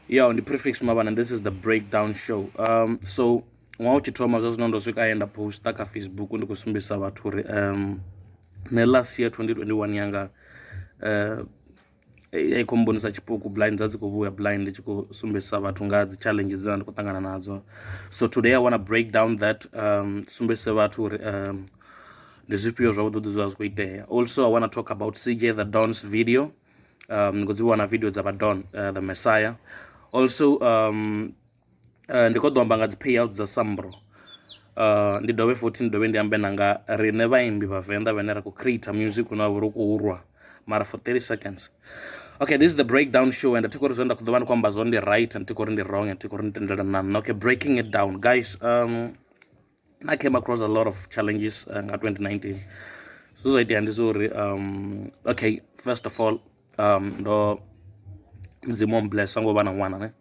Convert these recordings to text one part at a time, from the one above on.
Yeah, on the prefix maban, and this is the breakdown show. So wa uchi thoma zwa ndo swika enda posta ka Facebook ndi kusumbisa vhathu uri ne last year 2021 yanga I kombonisa chipuku blind dza dzi kho vhuya blind ndi tshi kho sumbisa vhathu nga dzi challenges dzine ndi kho ṱangana nadzo. So today I want to break down that sumbise vhathu uri ndi zwifhio zwavhuḓi zwa zwi kho itea. Also I want to talk about CJ the Don's video, because we want a video about Don the Messiah. Also ndi kho ḓo amba nga dzi payouts dza Samro. Ndi dovhe futhi ndi dovhe ndi ambe nanga riṋe vhaimbi vha Venda vhane ra khou create music una uri khou urwa mara for 30 seconds. Okay, this is the breakdown show, and I think zwe nda khou ḓovha ndi khou amba zwone ndi right and ndi wrong and ndi tendelana nane. Okay, breaking it down guys. I came across a lot of challenges in 2019. So I did sorry. Okay, first of all, ndo mzimu bless ngo bana ngwana ne.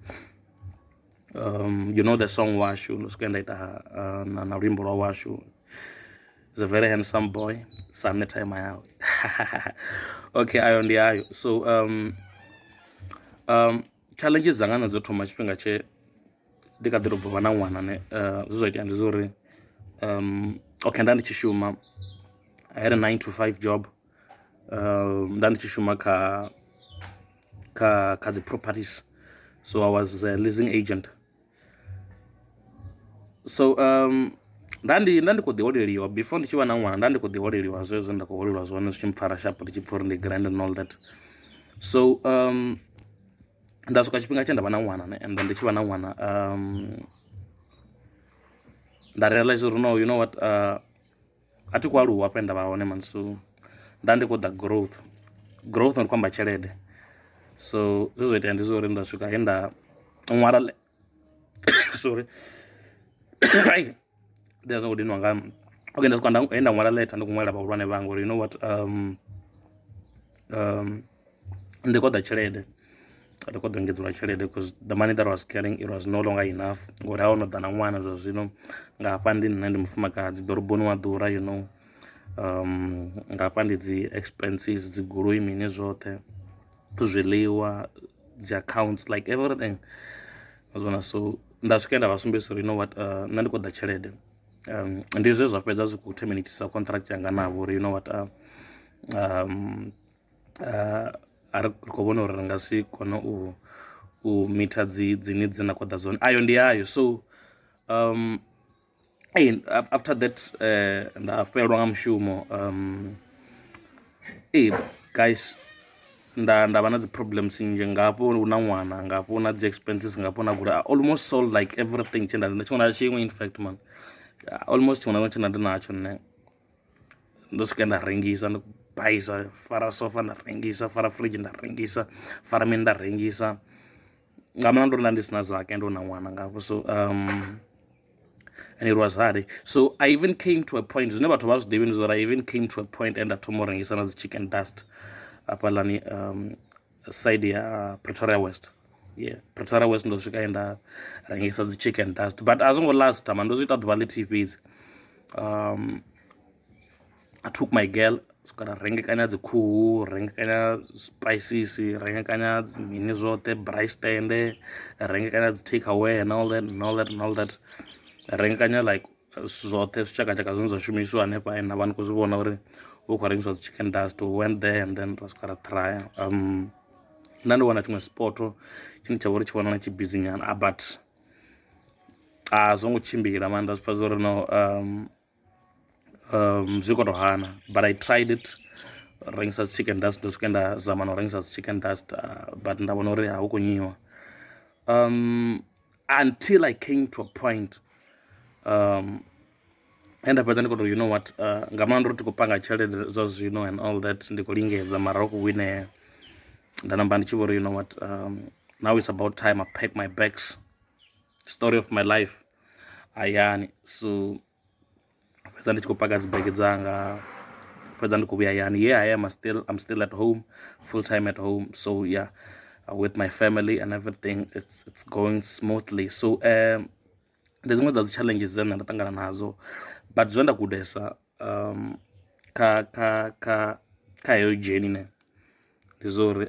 You know the song Washu, ndo ita na rimbo lwa Washu. He's a very handsome boy. Sunday time out. Okay, ayo ndi ayo. So challenges zanga nadzo thoma tshifhinga tshe ndi kha ḓi tou bva na ṅwana ne. Zwo ita ndi zori okay, nda ndi tshi shuma. I had a 9 to 5 job. Nda ndi tshi shuma kha dzi properties. So I was a leasing agent. So nda ndi khou ḓi holeliwa before ndi tshi vha na ṅwana. Nda ndi khou ḓi holeliwa zwezwo nda khou holeliwa zwone zwi tshi mpfara sharp ndi tshi pfha uri ndi grand and all that. So nda swika tshifhinga tshe nda vha na ṅwana ne, and then ndi tshi vha na ṅwana nda realize uri no, you know what, a thi khou aluwa hafha nda vha hone man. So nda ndi khou ḓa growth ndi khou amba tshelede. So zwo itea ndi zwo uri nda swika he nda ṅwala sorry there's no dinwa nga. Okay, nda swika nda ṅwala letter ndi khou ṅwalela vhahulwane vhanga uri you know what, ndi khou ḓa tshelede. Ndi khou ḓo engedzwa tshelede because the money that I was carrying, it was no longer enough. Ngori ha ono ḓa na ṅwana zwa zwino nga hafha ndi nṋe ndi mufumakadzi ḓoroboni wa ḓura, you know. Nga hafha ndi dzi expenses, dzi goloi mini zwoṱhe, zwiḽiwa, dzi accounts, like everything. So nda swika nda vha sumbedzisa uri you know what, nṋe ndi khou ḓa tshelede. Ndi zwe zwa fhedza zwi khou terminatisa contract yanga navho uri you know what, a ri khou vhona uri ri nga si kone u meter dzi needs dzine na khou ḓa zwone. Ayo ndi ayo. So after that nda fhelelwa nga mushumo. Guys, nda vha na dzi problems nnzhi ngafho hu na ṅwana, ngafho na dzi expenses, ngafho na gula. I almost sold like everything tshe nda tshiṅwe na tshiṅwe. In fact man, almost tshiṅwe na tshiṅwe tshe nda ndi natsho nṋe ndo swika nda rengisa, ndo baisa, fara sofa nda rengisa, fara fridge nda rengisa, fara mini nda rengisa nga maana ndo nda ndi sina zake ndo na ṅwana ngafho. So and it was hard. So I even came to a point, zwine vhathu vha zwi ḓivhi ndi zwa I even came to a point and I thoma u rengisa na dzi chicken dust hafhaḽani side ya Pretoria West. Yeah, Pretoria West ndo swika nda rengisa dzi chicken dust, but a zwo ngo last man, ndo zwi ita ḓuvha ḽithihi fhedzi. I took my girl, swika ra rengekanya dzi khuhu, rengekanya spices, rengekanya mini zwoṱhe, braai stand, rengekanya dzi take away and all that and all that and all that. Rengekanya like zwoṱhe zwitshakatshaka zwine zwa shumiswa hanefha, na vha ni khou zwi vhona uri hu khou rengiswa dzi chicken dust. We went there and then ra swika ra trya. Nda ndi wana tshiṅwe spoto tshine tsha vha uri tshi vhonala tshi busy nyana, but a zwo ngo tshimbila man. Nda zwi pfha zwa uri no, zwi khou tou hana, but I tried it. Rengisa dzi chicken dust, ndo swika nda zama na u rengisa dzi chicken dust, but nda vhona uri hu khou nyiwa. Until I came to a point and I fhedza ndi khou tou you know what, nga maana uri ti khou panga tshelede zwa zwino and all that, ndi khou lingedza mara hu khou winea. Nda namba ndi tshi vho uri you know what, now it's about time I pack my bags. Story of my life hayani. So fhedza ndi tshi khou paka dzi bag dzanga, fhedza ndi khou vhuya hayani. Yeah, I am I'm still at home, full time at home. So yeah, with my family and everything, it's going smoothly. So ndi dziṅwe dza dzi challenges dzine nda ṱangana nazo, but zwe nda gudesa kha heyo journey ne ndi zwa uri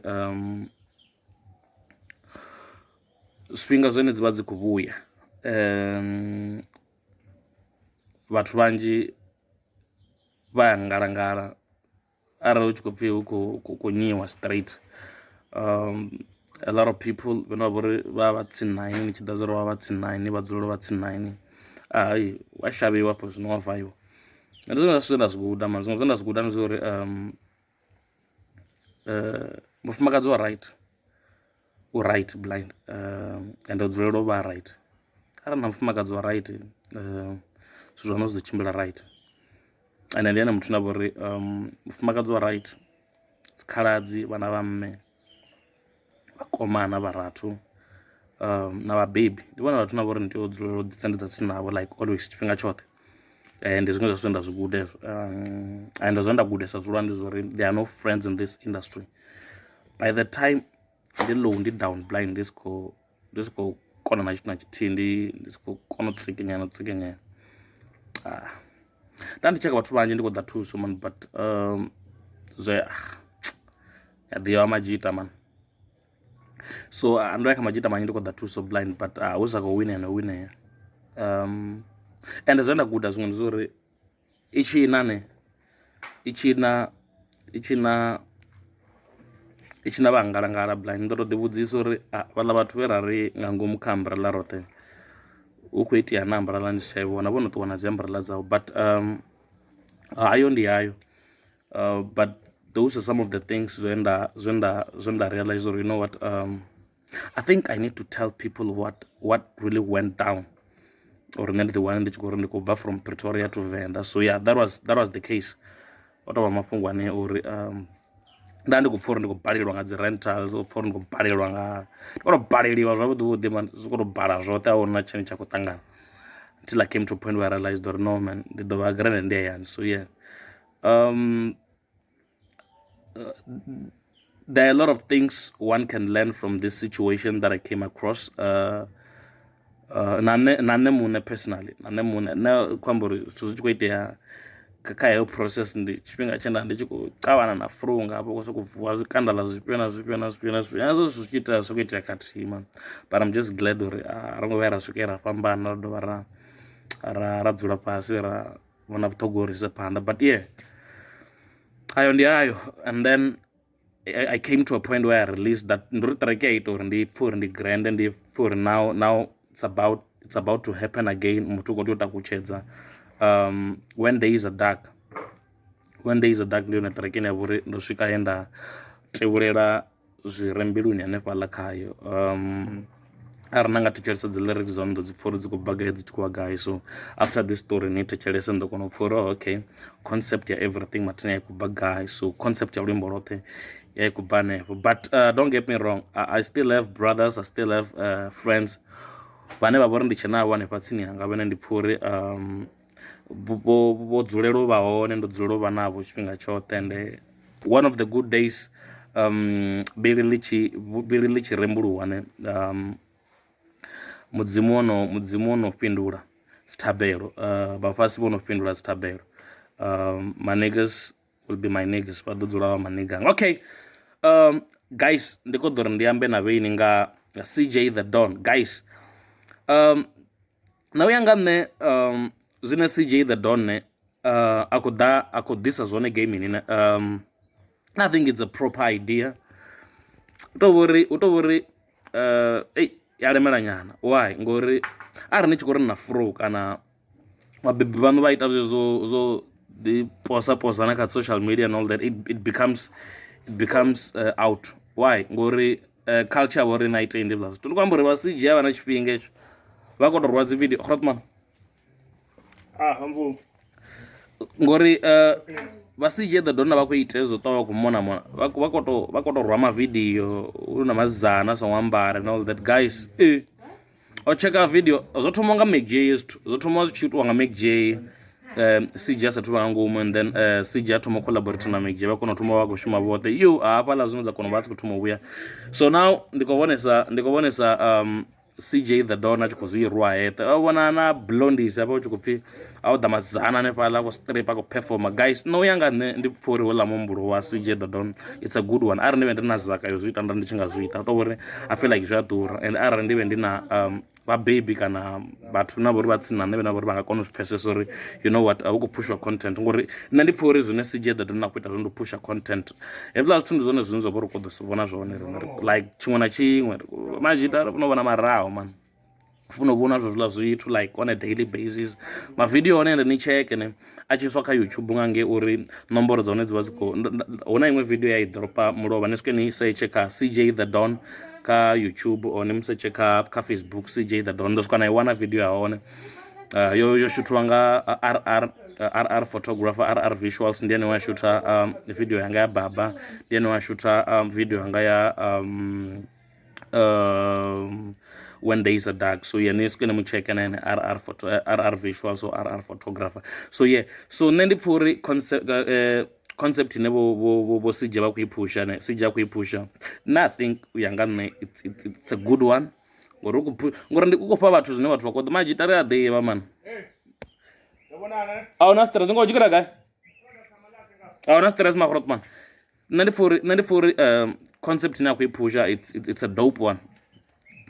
zwifhinga zwene dzi vha dzi khou vhuya vhathu vhanzhi vha ya ngalangala arali hu tshi khou pfhi hu khou nyiwa straight. A lot of people vhane vha vha uri vha vha tsini na ini, ni tshi ḓa zwo ri vha vha tsini na ini, vha dzulela vha tsini na ini, wa shavhiwa afho zwino wa vaiwa. Ndi zwone zwithu zwe nda zwi guda, mara zwiṅwe zwe nda zwi guda ndi zwa uri mufumakadzi wa u right blind, and u dzulela u vha right. Arali na mufumakadzi wa right, zwithu zwa no zwi tshimbila right. And ndi ene muthu na vha uri mufumakadzi wa right, dzikhaladzi, vhana vha mme, vhakomana, vharathu, na vhabebi, ndi vhona vhathu na vha uri ndi tea u dzulela u ḓisendedza tsini navho like always, tshifhinga tshoṱhe. Ndi zwiṅwe zwa zwithu nda zwi guda hezwo. And zwe nda gudesa zwihulwane ndi zwa uri there are no friends in this industry. By the time ndi low, ndi down blind, ndi si khou kona na tshithu na tshithihi, ndi si khou kona u tsikinyana. Nda ndi tsheka vhathu vhanzhi ndi khou ḓa thuso man, but zwe ya ḓivha majita man. So ndo ya kha majita manzhi ndi khou ḓa thuso blind, but hu sa khou winea. And zwe nda guda zwiṅwe ndi zwa uri i tshi na vha ngalangala blind, ndo to ḓi vhudzisa uri vhaḽa vhathu vhe ra ri nga ngomu kha umbrella roṱhe hu khou itea na umbrella ndi si tsha i vhona, vho no ṱuwa na dzi umbrella dzavho, but hayo ndi hayo. But those are some of the things zwe nda realize uri, you know what, I think I need to tell people what really went down, or nṋe ndi ḓi wana ndi tshi khou ri ndi khou bva from Pretoria to Venda. So yeah, that was the case. O tou vha mafhungo ane uri nda ndi khou pfha uri ndi khou balelwa nga dzi rentals, o pfha uri ndi khou balelwa ndi khou tou baleliwa zwavhuḓi man, zwi khou tou bala zwoṱhe, a hu na tshine tsha khou ṱangana, until I came to a point where I realized uri no man, ndi ḓo vha grande ndi hayani. So yeah, there are a lot of things one can learn from this situation that I came across. Na nṋe muṋe personally, na nṋe muṋe, nṋe khou amba uri zwithu zwi tshi khou itea kha heyo process, ndi tshifhinga tshe nda ndi tshi khou ṱavhana na flu nga hafho, khou sokou vuwa zwikandala zwifhio na zwifhio, hezwo zwithu zwi tshi itea zwi khou itea khathihi man. But I'm just glad uri ro ngo vhuya ra swika ra fhambana, ra dovha ra dzula fhasi, ra vhona vhuṱhogwa uri ise phanḓa. But yeah, ayo ndi ayo. And then I came to a point where I released that, ndo ri ṱireke ya ita uri ndi pfhe uri ndi grande, ndi pfhe uri now it's about to happen again. Muthu u khou tea u takutshedza. When there is a dark, ndi yone ṱirekeni ya vha uri ndo swika he nda tevhulela zwi re mbiluni hanefhaḽa khayo. Arali na nga thetshelesa dzi lyrics dza hone ndo dzi pfha uri dzi khou bva gai, dzi tshi khou ya gai. So after this story ni thetshelese ndo kona u pfha uri okay, concept ya everything mathina ya khou bva gai. So concept ya luimbo lwoṱhe ya khou bva hanefho. But don't get me wrong, I still have brothers, I still have friends vhane vha vha uri ndi tshe navho hanefha tsini hanga, vhane ndi pfha uri vho dzulela u vha hone, ndo dzulela u vha navho tshifhinga tshoṱhe. And one of the good days, bili ḽi tshi rembuluwa ne, mudzimu wo no fhindula sithabelo, vhafhasi vho no fhindula sithabelo. My niggas will be my niggas, vha ḓo dzula vha maniganga. Okay, guys, ndi khou ḓo ri ndi ambe na vhaini nga CJ the Don. Guys, na u ya nga nṋe, zwine CJ the Don ne a khou ḓisa zwone gamini ne, I think it's a proper idea. U tou vha uri ya lemela nyana. Why? Ngori arali ni tshi khou ri na furu kana vhabebi vhaṋu vha ita zwo ḓi posa na kha social media and all that, it becomes out. Why? Ngori culture ya vha uri na ite ndi vha zwithu. Ndi khou amba uri vha CJ vha na tshifhinga hetsho, vha khou tou rwa dzi video Grootman. Ngori vha CJ the Don vha khou ita hezwo ṱwa vha khou mona vha khou tou rwa mavidiyo, hu na mazana a songo ambara and all that. Guys, o checka video zwo thoma nga Mac J, zwo thoma zwi tshi itiwa nga Mac J, CJ a sathu vha nga ngomu, and then CJ a thoma collaborate na Mac J, vha kona u thoma vha khou shuma vhoṱhe. Hafhaḽa zwine dza kona u vha dzi khou thoma u vhuya. So now ndi khou vhonesa CJ the Don a tshi khou zwi rwa heṱe a vhona na blondies hafha u tshi khou pfhi a u ḓa mazana hanefhaḽa khou strip a khou performa guys no u ya nga nṋe ndi pfha uri houḽa muhumbulo wa CJ the Don it's a good one arali ndi vhe ndi na zaka yo zwi ita nda ndi tshi nga zwi ita tou uri I feel like zwi a ḓura and arali ndi vhe ndi na vhabebi kana vhathu na vhori vha tsini na nṋe vhena vhori vha nga kona u zwi pfhesesa uri you know what hu khou pushwa content ngori nṋe ndi pfha uri zwine CJ the Don a khou ita zwone ndi u pusha content hezwiḽa zwithu ndi zwone zwine zwa vha uri khou ḓo si vhona zwone like tshiṅwe na tshiṅwe mazhita ri funa u vhona maraho man funa u vhona zwo zwiḽa zwithu like on a daily basis mavidiyo one ende ni cheke ne a tshi iswa kha YouTube nga nge uri nomboro dza hone dzi vha dzi khou hu na iṅwe video ya i dropa mulovha ni swike ni setshe kha CJ the Don kha YouTube or ni musetshe kha Facebook CJ the Don ndo swika na i wana video ya hone yo shutiwa nga RR photographer RR visuals ndi ane wa shuta video yanga ya baba ndi ane wa shuta video yanga ya when there is a dark so yeah ni swike ni mu check na RR visuals or RR photographer so yeah so nṋe ndi pfha uri concept ine bo CJ vha khou i pusha ne CJ a khou i pusha na I think u ya nga nṋe it's a good one ngori ndi khou fha vhathu zwine vhathu vha khou ḓa mazhita ri a ḓivha man a una stress ngo dzhikela gai a una stress magrot man nṋe ndi pfha uri concept ine a khou i pusha it's a dope one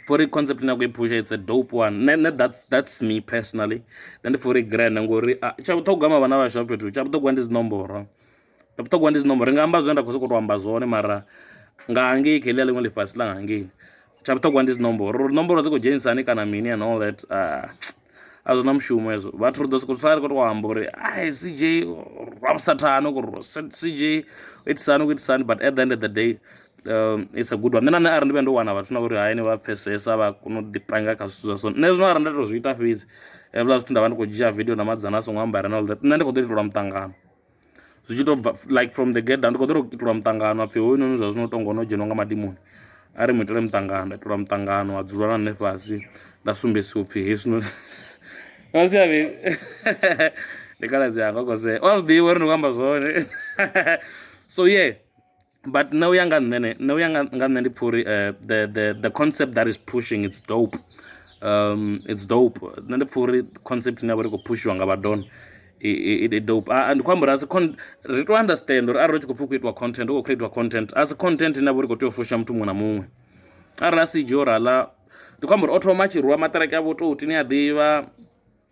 for the concept ine a khou i pusha it's a dope one that's me personally nṋe ndi pfha uri grand ngori tsha vhuṱhogwa ma vhana vhashu fhethu tsha vhuṱhogwa ndi dzinomboro tsha vhuṱhogwa ndi dzinomboro ri nga amba zwine nda khou sokou tou amba zwone mara nga hangei kha heḽia ḽiṅwe ḽifhasi ḽa nga hangei tsha vhuṱhogwa ndi dzinomboro uri nomboro dzi khou dzhenisani kana mini and all that a zwi na mushumo hezwo vhathu ri ḓo sokou sala ri khou tou amba uri ai CJ rwa vhusathano CJ itisani itisani but at the end of the day it's a good one nṋe arali ndi vhe ndo wana vhathu na uri hayani vha pfhesesa vha kona u ḓipanga kha zwithu zwa so nṋe zwino arali nda tou zwi ita fhedzi hezwiḽa zwithu nda vha ndi khou dzhia video na madzana a songo ambara and all that nṋe ndi khou ḓo itelwa muṱangano zwi tshi tou bva like from the get down ndi khou ḓo tou itelwa muṱangano a pfhi hoyunoni zwa zwino u tonga no dzheniwa nga madimoni a ri mu itele muṱangano nda itelwa muṱangano a dzulwa na nṋe fhasi nda sumbesiwa u pfhi hezwino asiavi ndi khaladzi yanga kose wa zwi ḓivha uri ndi khou amba zwone so yeah but nṋe u ya nga nṋe ndi pfha uri the concept that is pushing it's dope nṋe ndi pfha uri concept ine ya vha ri khou pushiwa nga vhadon i dope ndi khou amba uri ri to understand uri arali ri tshi khou pfhi khou itiwa content hu khou creatiwa content asi content ine ya vha ri khou tea u fusha muthu muṅwe na muṅwe arali a CJ o rala ndi khou amba uri o thoma tshi rwa maṱireke avho to tini a ḓivha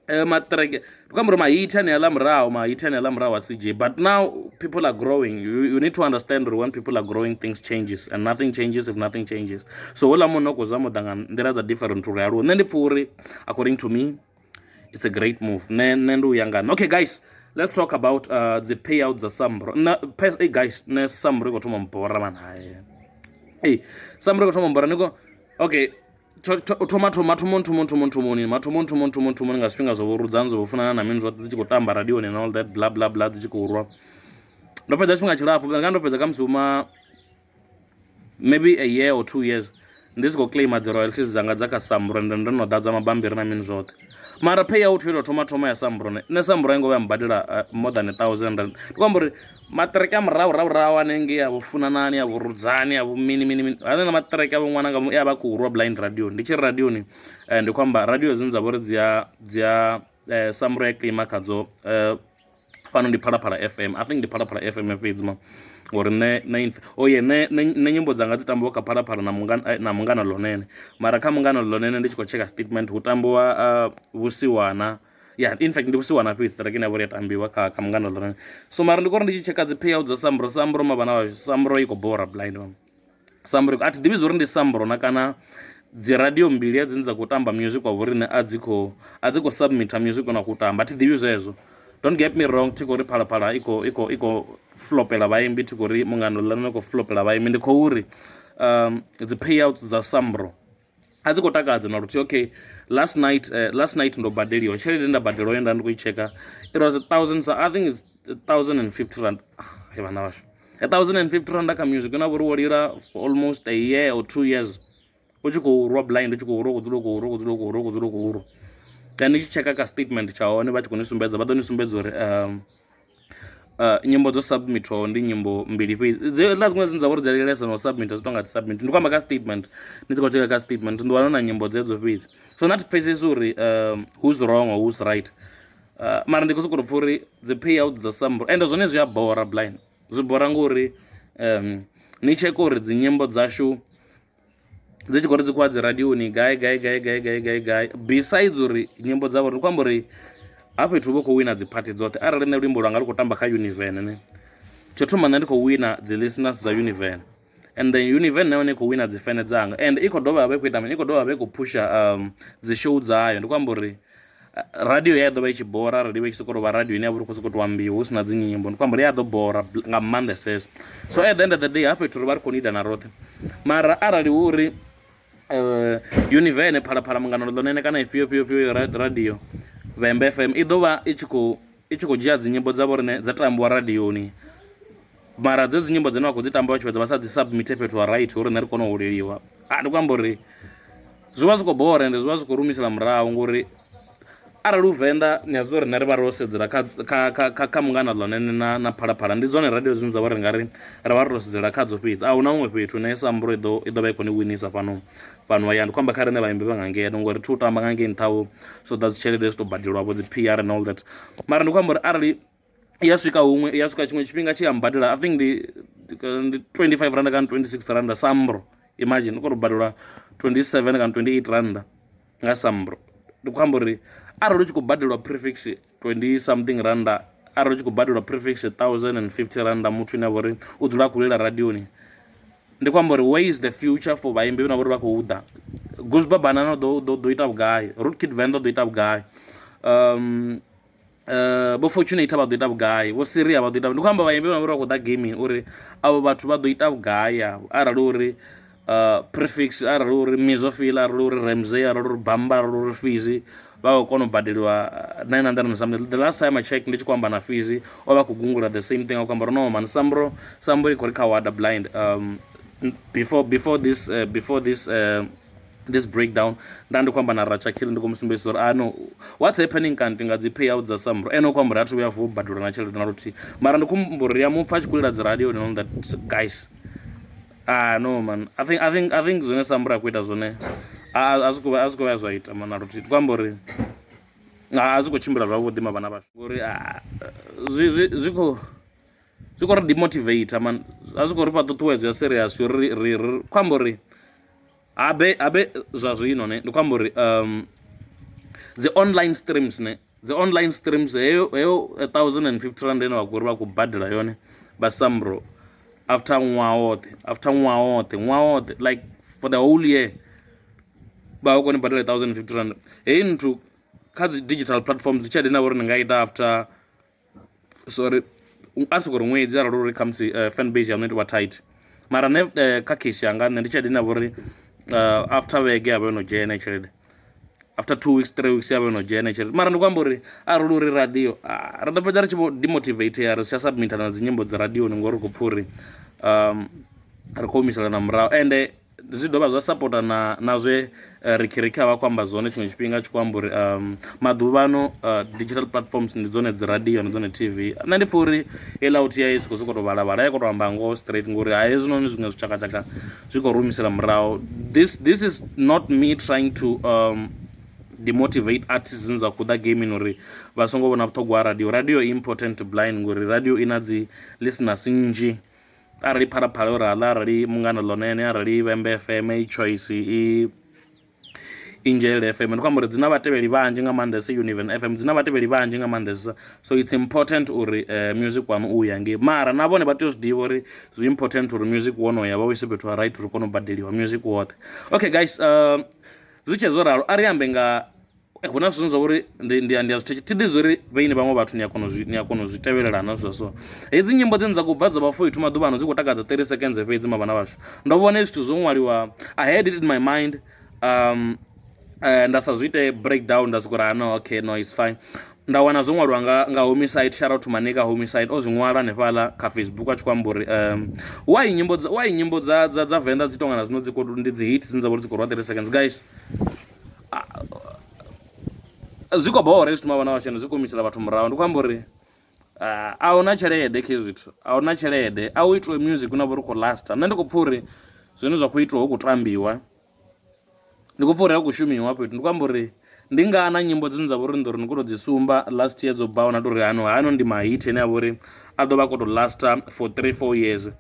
maṱireke ndi khou amba uri mahiti ane aḽa murahu a CJ but now people are growing you need to understand uri when people are growing things changes and nothing changes if nothing changes so houḽa munhu o khou zama u ḓa nga nḓila dza different uri aluwe nṋe ndi pfha uri according to me it's a great move nṋe ndi u ya nga okay guys let's talk about the payouts dza Samro hey guys nṋe Samro i khou thoma mbora man hey Samro i khou thoma mbora niko okay thomoni nga zwifhinga zwo vhurudzani zwo funana na mini zwoṱhe dzi tshi khou tamba radioni and all that bla bla bla dzi tshi khou rwa ndo fhedza tshifhinga tshilapfu nga ndo fhedza kha musi uma maybe a year or 2 years ndi si khou claima dzi royalties dzanga dza kha Samro ende ndo no ḓadza mabambiri na mini zwoṱhe mara payout yo tou thoma ya Samro nṋe Samro aingo vha mbadela more than 1,000 rand ndi khou amba uri maṱireke a murahu anenge a vho funanani a vhurudzani a vho mini ane na maṱireke a vho ṅwana nga ya vha khou rwa blind radio ndi tshi radioni ndi khou amba radio dzine dza vha uri dzi a Samro ya claima khadzo fano ndi Phalaphala FM I think ndi Phalaphala FM fhedzi ma ngori nṋe nyimbo dzanga dzi tambiwa kha Phalaphala na Mungana Lonene mara kha Mungana Lonene ndi tshi khou checka statement hu tambiwa vhusiwana yeah in fact ndi vhusiwana fhedzi ṱireke ine ya vha uri ya tambiwa kha Mungana Lonene so mara ndi khou ri ndi tshi checka dzi payout dza Samro mavhana vhashu Samro i khou bora blind one Samro a thi ḓivhi zwo uri ndi Samro na kana dzi radio mbili a dzine dza khou tamba music wa vhoriṋe a dzi khou submita music na khou tamba a thi ḓivhi zwezwo don't get me wrong thi khou ri Phalaphala i khou flopela vhaimbi thi khou ri Mungana Lonene i khou flopela vhaimbi ndi khou uri dzi payouts dza Samro a dzi khou takadza na luthihi okay last night ndo badeliwa tshelede nda badeliwa nda ndi khou i checka it was 1,000 I think it's 1,050 rand vhana vhashu 1,050 rand kha music na vhori wo lila for almost a year or 2 years u tshi khou rwa blind u tshi khou rwa then ndi tshi checka ka statement tsha hone vha tshi khou ni sumbedza vha ḓo ni sumbedza uri nyimbo dzo submitwaho ndi nyimbo mbili fhedzi dziḽa dziṅwe dzine dza vha uri dzi lelesa no submit zwi tonga dzi submit ndi khou amba kha statement ndi tshi khou tsheka kha statement ndi wana na nyimbo dzedzo fhedzi so nda thi pfhesesi uri who's wrong or who's right mara ndi khou sokou pfha uri dzi payouts dza Samro ende zwone zwi a bora blind zwi bora ngori ni tsheke uri dzi nyimbo dzashu dzi tshi khou ri dzi khou ya dzi radioni gai besides uri nyimbo dzavho ndi khou amba uri hafha fhethu vha khou wina dzi party dzoṱhe arali nṋe luimbo lwanga lu khou tamba kha Univen ne tsho thoma nṋe ndi khou wina dzi listeners dza Univen and then Univen na yone i khou wina dzi fene dzanga and i khou dovha havha i khou ita mini i khou dovha havha i khou pusha dzi show dzayo ndi khou amba uri radio ya ḓo vha i tshi bora arali vha i tshi sokou vha radio ine ya vha uri khou sokou tou ambiwa hu sina dzi nyimbo ndi khou amba uri ya ḓo bora nga maanḓesesa so at the end of the day hafha fhethu ri vha ri khou nida na roṱhe mara arali hu uri Univen phalaphala mungano ḽo nene kana ifhio radio Venda FM i ḓo vha i tshi khou dzhia dzi nyimbo dzavho rine dza tambiwa radioni mara dzedzi nyimbo dzine vha khou dzi tamba vha tshi fhedza vha sa dzi submite fhethu ha right uri nṋe ri kone u liliwa ndi khou amba uri zwi vha zwi khou bora ende zwi vha zwi khou rumisela murahu ngori arali u Venda ni a zwa uri nṋe ri vha ro sedzela kha mungana ḽonene na phalaphala ndi dzone radio dzine dza vha ri nga ri vha ri ro sedzela khadzo fhedzi a hu na huṅwe fhethu ne Samro i ḓo vha i khou ni winisa fhano hayani ndi khou amba kha riṋe vhaimbi vha nga ngeno ngori thi u tamba nga ngeni ṱhaho so ḓa dzi tshelede zwi tou badelwavho dzi PR and all that mara ndi khou amba uri arali ya swika tshiṅwe tshifhinga tshi ya mbadela I think ndi 25 rand kana 26 rand Samro imagine ndi khou tou badelwa 27 kana 28 rand nga Samro ndi khou amba uri arali u tshi khou badelwa Prifix 20 something randa arali u tshi khou badelwa Prifix 1050 randa muthu ine a vha uri u dzula a khou lila radioni ndi khou amba uri where is the future for vhaimbi na vha uri vha khou ḓa Gooseba Banana ḓo ita vhugai Rootkid Venda ḓo ita vhugai vho Fortunate vha ḓo ita vhugai vho Siria vha ḓo ita ndi khou amba vhaimbi na vha uri vha khou ḓa gaming uri avho vhathu vha ḓo ita vhugai arali uri Prifix arali uri Mizofil arali uri Ramsey arali uri Bamba arali uri Fizi vha khou kona u badeliwa 900 and something the last time I checked ndi tshi khou amba na Fizi o vha khou gungula the same thing a khou amba uri no man Samro i khou ri kha wada blind before this breakdown nda ndi khou amba na Ratchakile ndi khou musumbedzisa uri no what's happening kanti nga dzi payouts dza Samro ene u khou amba uri a thu vhuya vuwa u badeliwa na tshelede na luthihi mara ndi khou amba uri ya mupfa a tshi khou lila dzi radio and all that guys no man I think zwine Samro a khou ita zwone a zwi khou vha zwa ita mana luthihi ndi khou amba uri a zwi khou tshimbila zwavhuḓi mavhana vhashu ngori zwi khou ri demotivate man a zwi khou ri fha ṱhuṱhuwedzo ya serious uri khou amba uri habe zwa zwino ne ndi khou amba uri dzi online streams heyo 1050 rand ine vha khou ri vha khou badela yone vha Samro after ṅwaha woṱhe like for the whole year vha vha kone badela 1050 rand heyi nthu kha dzi digital platforms tshelede ine vha uri ni nga ita after sorry a soko ri ṅwedzi arali uri khamusi fan base ya no itiwa tight mara ne kha case yanga nṋe ndi tshelede ine vha uri after vhege ya vha yo no dzhena tshelede after 2 weeks 3 weeks ya vha yo no dzhena tshelede mara ndi khou amba uri arali uri radio ri ḓo fhedza ri tshi vho demotivate ri si tsha submita na dzi nyimbo dza radioni ngori ri khou pfha uri ri khou humisela na murahu ende zwi dovha zwa sapota na zwe rikiriki a vha khou amba zwone tshiṅwe tshifhinga tshi khou amba uri maḓuvhano digital platforms ndi dzone dzi radio na dzone TV nṋe ndi pfha uri heiḽa out ya i si khou sokou tou vhalavhala ya khou tou amba ngoho straight ngori hezwinoni zwiṅwe zwitshakatshaka zwi khou rumisela murahu this is not me trying to demotivate artists dzine dza khou ḓa gaming uri vha songo vhona vhuṱhogwa ha radio i important blind ngori radio i na dzi listeners nnzhi arali phalaphala uri haḽa arali mungana ḽonene arali Venda FM iChoice injele FM ndi khou amba uri dzina vhatevheli vhanzhi nga maanḓesa Univen FM dzina vhatevheli vhanzhi nga maanḓesa so it's important uri music wanu u ya ngei mara na vhone vha tea u zwi ḓivha uri zwi important uri music wono ya vha wise fhethu ha right uri kone u badeliwa music woṱhe okay guys zwi tshe zwo ralo ari ambe nga hu na zwithu zwa uri ndi a zwi thi ḓi zwa uri vhaini vhaṅwe vhathu ni a kona u zwi tevhelelana zwa so hedzi nyimbo dzine dza khou bva dza vha 42 maḓuvhano dzi khou takadza 30 seconds fhedzi mavhana vhashu ndo vhona zwithu zwo ṅwaliwa I had it in my mind nda sa zwi ite breakdown nda sokou ri no okay no it's fine nda wana zwo ṅwaliwa nga Homicide shout out to Manika Homicide o zwi ṅwala hanefhaḽa kha Facebook a tshi khou amba uri why nyimbo dza Venda dzi tonga na zwino ndi dzi hit dzine dza vha uri dzi khou rwa 30 seconds guys zwi khou bora zwithu mavhana vhashena zwi khou humisela vhathu murahu ndi khou amba uri ahuna tshelede khe zwithu ahuna tshelede a u itiwe music una vha uri khou lasta nṋe ndi khou pfha uri zwine zwa khou itiwa hu khou tambiwa ndi khou pfha uri ha khou shumiwa fhethu ndi khou amba uri ndi ngana nyimbo dzine dza vha uri ndi uri ndi khou tou dzi sumba last year dzo bvaho na tou uri hano ndi mahit ane a vha uri a ḓo vha a khou tou lasta for 3-4 years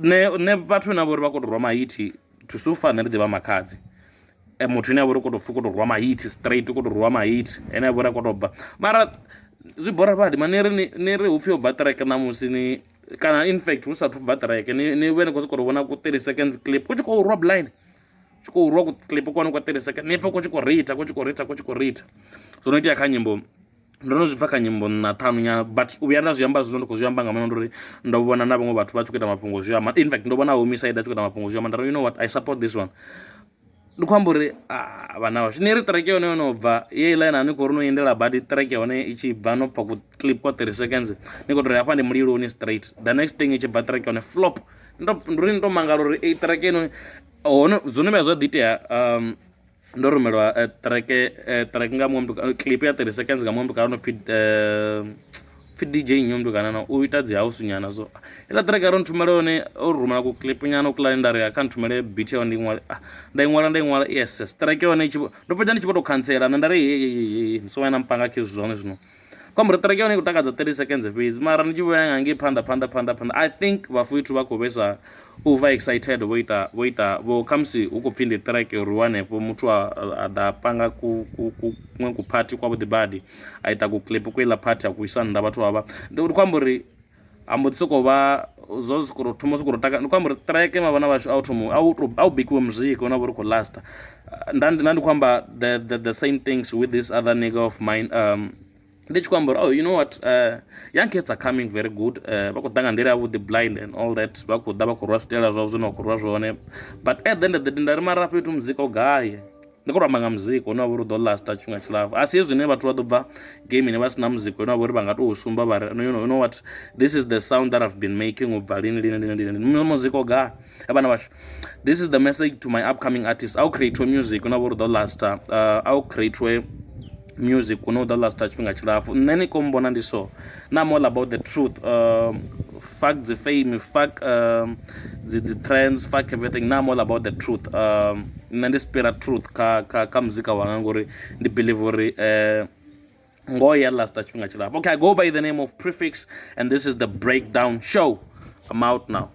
nṋe vhathu ane a vha uri vha khou tou rwa mahiti thusufa nṋe ndi ḓivha makhadzi muthu ane a vha uri khou tou rwa mahiti straight u khou tou rwa mahiti ane a vha uri a khou tou bva mara zwi bora badi ma ni ri hu pfhi u bva treke namusi ni kana in fact hu sathu bva treke ni vhe ni khou sokou vhona ku 30 seconds clip ku tshi khou rwa blind tshi khou rwa ku clip kwane kwa 30 seconds ni pfha ku tshi khou rita zwo no itea kha nyimbo ndo no zwi pfha kha nyimbo na ṱhanu nyana but u vhuya nda zwi amba zwino ndi khou zwi amba nga maana uri ndo vhona na vhaṅwe vhathu vha tshi khou ita mafhungo zwi amba in fact ndo vhona homicide a tshi khou ita mafhungo zwi amba nda ri you know what I support this one ndi khou amba uri vhana vashu ni ri treke yone yo no bva ye iḽa ina ni khou ri no endela badi treke yone i tshi bva no bva ku clip kwa 30 seconds ni khou tori hafha ndi muliloni straight the next thing i tshi bva treke yone flop ndori ndo mangala uri ei treke ino hone zwone vhuya zwa ḓi itea ndo rumelwa treke nga muṅwe muthu clip ya 30 seconds nga muṅwe muthu kana no pfhi pfhi DJ nnyi muthu kana na u ita dzi house nyana so ila treke ro nthumela yone o rumela ku clip nyana u calendar ya kha nthumele beat yone ndi ṅwala yes treke yone ndo fhedza ndi tshi vho tou cancela nṋe nda ri so wena mpanga khe zwone zwino kwamba treke yone i khou takadza 30 seconds fhedzi mara ndi tshi vho ya nga ngei phanḓa I think vhafuithu vha khou vhesa over excited vho ita khamusi hu khou pfhi ndi treke uri hanefho muthu a ḓa panga kuṅwe ku party kwavhuḓi badi a ita ku clip ku iḽa party a ku isa nnḓa vhathu avha ndi khou amba uri ambo ḓi sokou vha zwo zwi thoma zwi khou taka ndi khou amba uri treke mavhana vhashu a u bikiwe muzika una vha uri khou lasta ndi khou amba the same things with this other nigga of mine ndi tshi khou amba uri oh you know what young kids are coming very good vha khou ḓa nga nḓila yavhuḓi blind and all that vha khou ḓa vha khou rwa zwitela zwavho zwine vha khou rwa zwone but at the end of the day nda ri mara fhethu muzika u gai ndi khou tou amba nga muzika une wa vha uri u ḓo lasta tshifhinga tshilapfu a si hezwi zwine vhathu vha ḓo bva game ine vha si na muzika une wa vha uri vha nga tou sumba vha you know what this is the sound that I've been making u bva lini muzika u gai vhana vhashu this is the message to my upcoming artists au create music une wa vha uri u ḓo lasta au create music une u ḓo lasta tshifhinga tshilapfu nṋe ni khou mbona ndi so na I'm all about the truth fuck the fame fuck dzi trends fuck everything na I'm all about the truth nṋe ndi spira truth kha muzika wanga ngori ndi believe uri ngoho ya lasta tshifhinga tshilapfu okay I go by the name of Prifix and this is the Breakdown Show I'm out now.